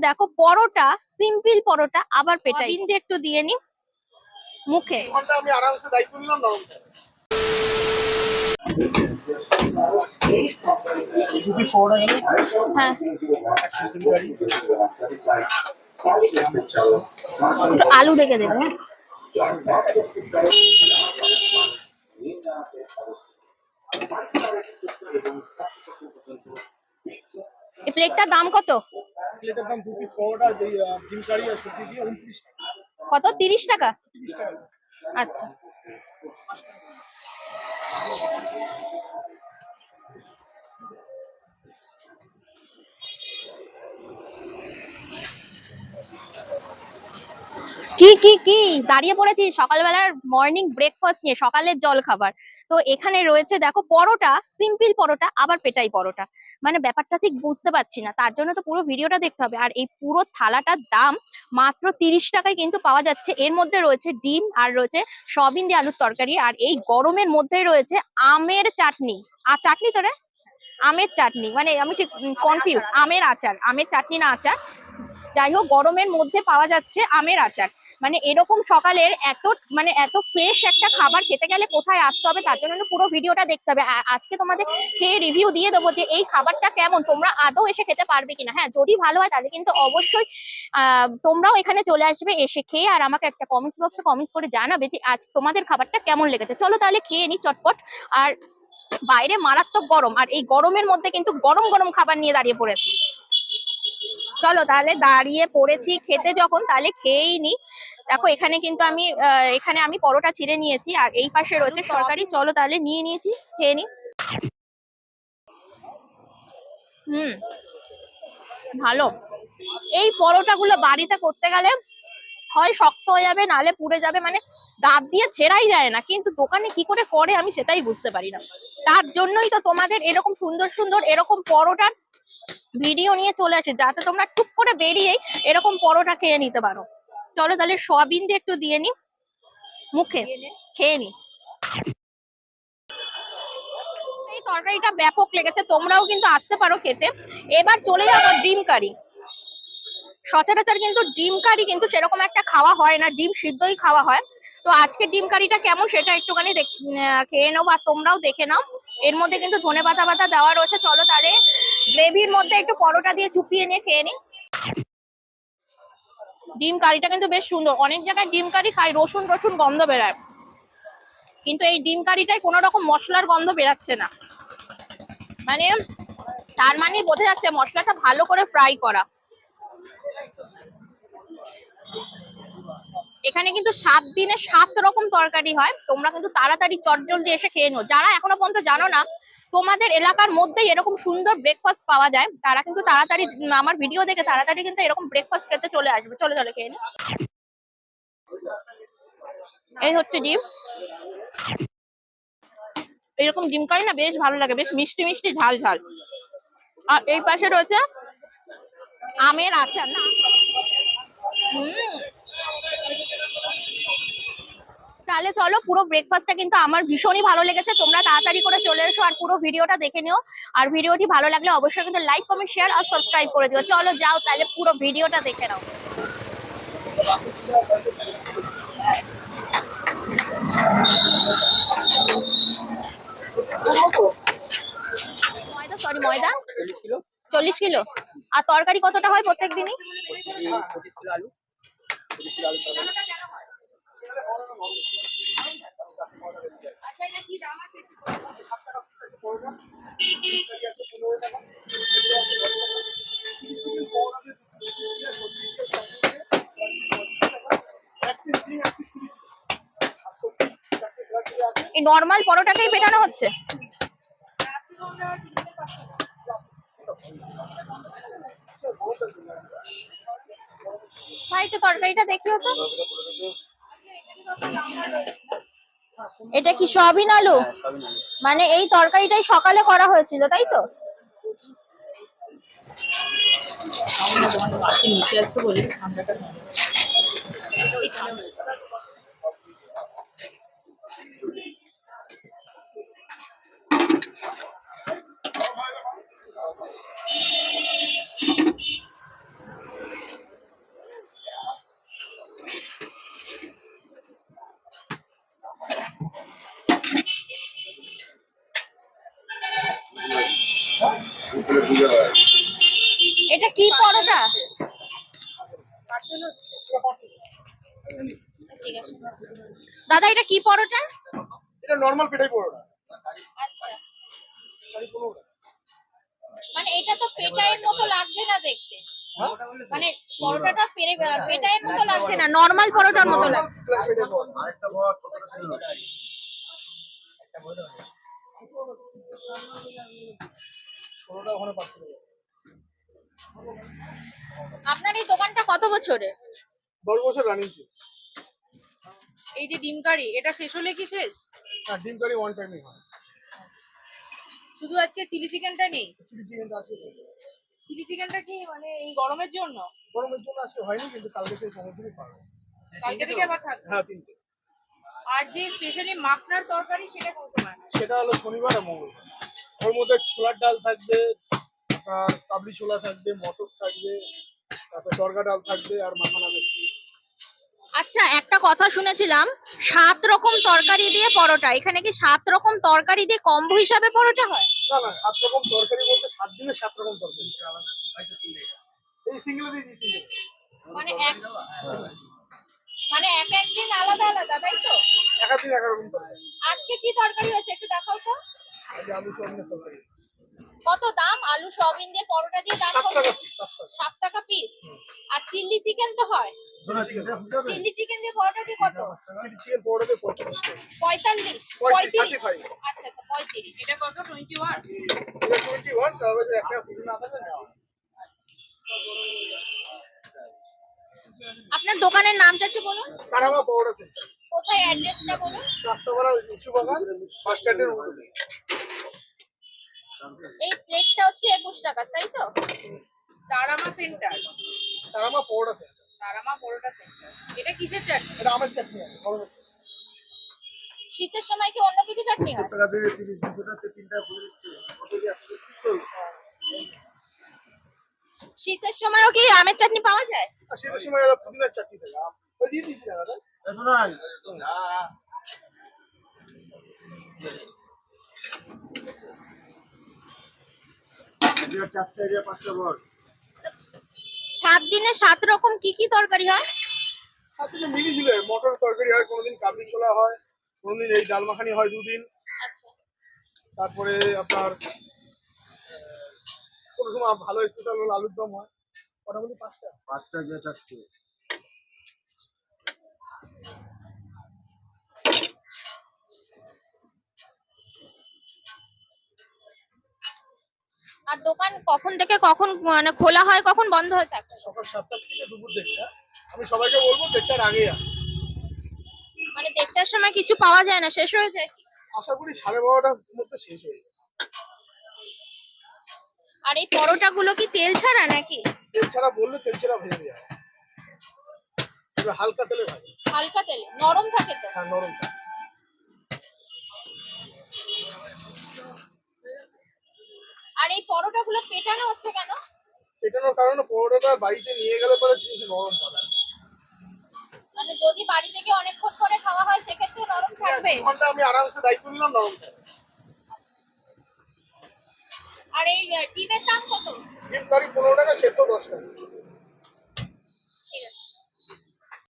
দেখো পরোটা, সিম্পল পরোটা, আবার পেটাই কিন্তু একটু দিয়ে নি মুখে। আমি আরামসে দায়িত্ব নিলাম না। হ্যাঁ, আলু রেখে দেবে। হ্যাঁ, এই প্লেটটার দাম কত? প্লেটের দাম 2 পিস পরোটা, ডিম কারি আর সবজি দিয়ে 29 টাকা। কত? 30 টাকা? 30 টাকা। আচ্ছা, কি কি কি দাঁড়িয়ে পড়েছি সকালবেলার মর্নিং ব্রেকফাস্ট নিয়ে, সকালের জল খাবার। তো এখানে রয়েছে দেখো পরোটা, সিম্পল পরোটা, আবার পেটাই পরোটা। মানে ব্যাপারটা ঠিক বুঝতে পারছি না, তার জন্য তো পুরো ভিডিওটা দেখতে হবে। আর এই পুরো থালাটার দাম মাত্র 30 টাকায় কিন্তু পাওয়া যাচ্ছে। এর মধ্যে রয়েছে ডিম, আর রয়েছে সয়াবিন দিয়ে আলুর তরকারি, আর এই গরমের মধ্যেই রয়েছে আমের চাটনি। আর চাটনি তো রে, আমের চাটনি, মানে আমি ঠিক কনফিউজ, আমের আচার, আমের চাটনি না আচার, যাই হোক গরমের মধ্যে পাওয়া যাচ্ছে আমের আচার। মানে এরকম সকালের এত ফ্রেশ একটা খাবার খেতে গেলে কোথায় আসতে হবে, তার জন্য পুরো ভিডিওটা দেখতে হবে। আর আজকে তোমাদের খেয়ে রিভিউ দিয়ে দেবো যে এই খাবারটা কেমন, তোমরা আদৌ এসে খেতে পারবে কিনা। হ্যাঁ, যদি ভালো হয় তাহলে কিন্তু অবশ্যই তোমরাও এখানে চলে আসবে, এসে খেয়ে আর আমাকে একটা কমেন্টস বক্সে কমেন্টস করে জানাবে যে আজ তোমাদের খাবারটা কেমন লেগেছে। চলো তাহলে খেয়ে নি চটপট। আর বাইরে মারাত্মক গরম, আর এই গরমের মধ্যে কিন্তু গরম গরম খাবার নিয়ে দাঁড়িয়ে পড়েছি। চলো তাহলে দাঁড়িয়ে পড়েছি খেতে যখন, তাহলে খেয়েই নি। দেখো এখানে কিন্তু আমি পরোটা ছিঁড়ে নিয়েছি, আর এই পাশে রয়েছে তরকারি। চলো তাহলে নিয়ে নিয়েছি, খেয়ে নি। ভালো। এই পরোটাগুলো বাড়িতে করতে গেলে হয় শক্ত হয়ে যাবে, নালে পুড়ে যাবে, মানে দাঁত দিয়ে ছেড়াই যায় না। কিন্তু দোকানে কি করে করে আমি সেটাই বুঝতে পারি না। তার জন্যই তো তোমাদের এরকম সুন্দর সুন্দর এরকম পরোটার ভিডিও নিয়ে চলে আসে, যাতে তোমরা টুক করে বেরিয়েই এরকম পরোটা খেয়ে নিতে পারো। চলো তাহলে সয়াবিন দিয়ে একটু দিয়ে নি মুখে, খেয়ে নি। এই তরকারিটা ব্যাপক লেগেছে, তোমরাও কিন্তু আসতে পারো খেতে। এবার চলে যাবো ডিম কারি। সচরাচর কিন্তু ডিম কারি কিন্তু সেরকম একটা খাওয়া হয় না, ডিম সিদ্ধই খাওয়া হয়। তো আজকে ডিম কারিটা কেমন সেটা একটুখানি খেয়ে নেবো, আর তোমরাও দেখে নাও। এর মধ্যে কিন্তু ধনেপাতা পাতা দেওয়া রয়েছে। চলো তাহলে গ্রেভির মধ্যে একটু পরোটা দিয়ে চুপিয়ে নিয়ে খেয়ে নি। ডিম কারিটা কিন্তু বেশ সুন্দর। অনেক জায়গায় ডিম কারি খাই, রসুন রসুন গন্ধ বেরায়, কিন্তু এই ডিম কারিটাই কোনো রকম মশলার গন্ধ বেরাচ্ছে না। মানে তার মানে বোঝা যাচ্ছে মশলাটা ভালো করে ফ্রাই করা। এখানে কিন্তু 7 দিনে 7 রকম তরকারি হয়, তোমরা কিন্তু তাড়াতাড়ি চটজলদি এসে খেয়ে নিও। যারা এখনো পর্যন্ত জানো না তোমাদের এলাকার মধ্যেই এরকম সুন্দর ব্রেকফাস্ট পাওয়া যায়, তারা কিন্তু তাড়াতাড়ি আমার ভিডিও দেখে তাড়াতাড়ি কিন্তু এরকম ব্রেকফাস্ট খেতে চলে আসবে। চলে চলে খেয়ে নিও। এই হচ্ছে ডিম। এরকম ডিম কারি না বেশ ভালো লাগে, বেশ মিষ্টি মিষ্টি ঝাল ঝাল। আর এই পাশে রয়েছে আমের আচার। না তাহলে চলো, পুরো ব্রেকফাস্টটা কিন্তু আমার ভীষণই ভালো লেগেছে। তোমরা তাড়াতাড়ি করে চলে এসো আর পুরো ভিডিওটা দেখে নিও। আর ভিডিওটি ভালো লাগলে অবশ্যই কিন্তু লাইক কমেন্ট শেয়ার আর সাবস্ক্রাইব করে দিও। চলো যাও তাহলে পুরো ভিডিওটা দেখে নাও। ময়দা, সরি ময়দা 40 কিলো। আর তরকারি কতটা হয় প্রত্যেক দিনই? এই নর্মাল পরোটাকেই পেটানো হচ্ছে। ভাই একটু তরকারিটা দেখিও তো। এটা কি সয়াবিন আলু? মানে এই তরকারিটাই সকালে করা হয়েছিল তাই তো? নিচে আছে বলে ঠান্ডাটা এটা কি পরোটা? ঠিক আছে দাদা, এটা কি পরোটা? এটা নর্মাল পেটাই পরোটা। আচ্ছা, মানে এটা তো পেটাইয়ের মতো লাগছে না দেখতে, মানে পরোটাটা পেটাইয়ের মতো লাগছে না, নর্মাল পরোটার মতো লাগছে। ষোলোটা ওখানে পাচ্ছিল। আপনার এই দোকানটা কত বছরে? 10 বছর রানিং ছিল। এই যে ডিম কারি, এটা শেষ হলে কি শেষ? না, ডিম কারি ওয়ান টাইমই হয়। শুধু আজকে চিলি চিকেনটা নেই? চিলি চিকেনটা আজকে চিলি চিকেনটা কি মানে এই গরমের জন্য? গরমের জন্য আজকে হয়নি, কিন্তু কালকে থেকে সমস্যাই পাবে। কালকে থেকে আবার থাকবে? হ্যাঁ, 3টে। আর যে স্পেশালি মাখনার তরকারি, সেটা কোন সময়? সেটা হলো শনিবার আর মঙ্গলবার। ওর মধ্যে ছোলার ডাল থাকবে, আপনার কাবলি ছোলা থাকবে, মটর থাকবে, তারপর তরকা ডাল থাকবে আর মাখানা থাকবে। আচ্ছা, একটা কথা শুনেছিলাম 7 রকম তরকারি দিয়ে পরোটা, এখানে কি 7 রকম তরকারি দিয়ে কম্বো হিসাবে পরোটা হয়? না না, 7 রকম তরকারি বলতে 7 দিনে 7 রকম তরকারি। এই সিঙ্গেলে দিয়ে দিচ্ছি। মানে মানে এক এক দিন আলাদা আলাদা, তাই তো? এক এক দিন এক এক রকম তরকারি। আজকে কি তরকারি হয়েছে একটু দেখাও তো। আজ আলু সয়াবিনের তরকারি। কত দাম? আলু সয়াবিন দিয়ে পরোটা দিয়ে দাম 7 কত? টাকা পিস, 7 টাকা। 7 টাকা পিস। আর চিল্লি চিকেন তো হয়, চিল্লি চিকেন দিয়ে পরোটা দিয়ে কত? চিলি চিকেন পরোটা 45 টাকা। 45? 35। আচ্ছা আচ্ছা, 35। এটা কত? 21? এটা 21, তারপরে যে একটা ফুল না থাকে না। আপনার দোকানের নামটা একটু বলুন। তারামা পরোটা সেন্টার। কোথায় অ্যাড্রেসটা বলুন। রাস্তাপাড়া লিচু বাগান, বাস স্ট্যান্ডের উল্টো। এই প্লেটটা হচ্ছে 21 টাকা, তাই তো? তারামা সেন্টার। তারামা পরোটা সেন্টার। তারামা পরোটা সেন্টার। এটা কিসের চাটনি? এটা আমের চাটনি আছে, গরমের চাটনি। শীতের সময় কি অন্য কিছু চাটনি হয়? টাকা দিয়ে 30 200 টাকা 3টা করে দিচ্ছে। কত কি আপনি কি শীতের সময়ও কি আমের চাটনি পাওয়া যায়? আর শীতের সময় এরা পুদিনার চাটনি থাকে। ওই দিয়ে দিছি না দাদা। শোনাই। এটা 4টা এরিয়া 5টা বল। 7 দিনে 7 রকম কি কি তরকারি হয়? সাথে মিলি ঝুলে মটর তরকারি হয়, কোনোদিন কাবলি ছোলা হয়, কোনোদিন এই ডাল মাখানি হয় 2 দিন। আচ্ছা, তারপরে আপনার কোনো সময় ভালো স্পেশাল হলো আলুর দম হয়। মোটামুটি 5টা গিয়ে 4টে। আর দোকান কখন থেকে কখন মানে খোলা হয়, কখন বন্ধ হয়ে থাকে? সকাল 7টা থেকে দুপুর 1টা। আমি সবাইকে বলবো 1টার আগেই আসতে। মানে 1টার সময় কিছু পাওয়া যায় না, শেষ হয়ে যায়? আশা করি 12:30টার মধ্যে শেষ হয়ে যাবে। আর এই পরোটা গুলো কি তেল ছাড়া নাকি? তেল ছাড়া বললে তেল ছাড়া ভেজে দেওয়া হয়। এবার হালকা তেলে ভাজে। হালকা তেল, নরম থাকে তো? হ্যাঁ, নরম থাকে। আর এই পরোটা গুলো পেটানো হচ্ছে কেন? পেটানোর কারণে পরোটাটা বাড়িতে নিয়ে গেলে পরে জিনিস নরম হবে। মানে যদি বাড়ি থেকে অনেকক্ষণ পরে খাওয়া হয় সেক্ষেত্রে নরম থাকবে? 2 ঘন্টা আমি আরামসে দায়িত্ব নিলাম, নরম থাকবে। আর এই ডিমের দাম কত? ডিম কারি 15 টাকা, সেদ্ধ 10 টাকা।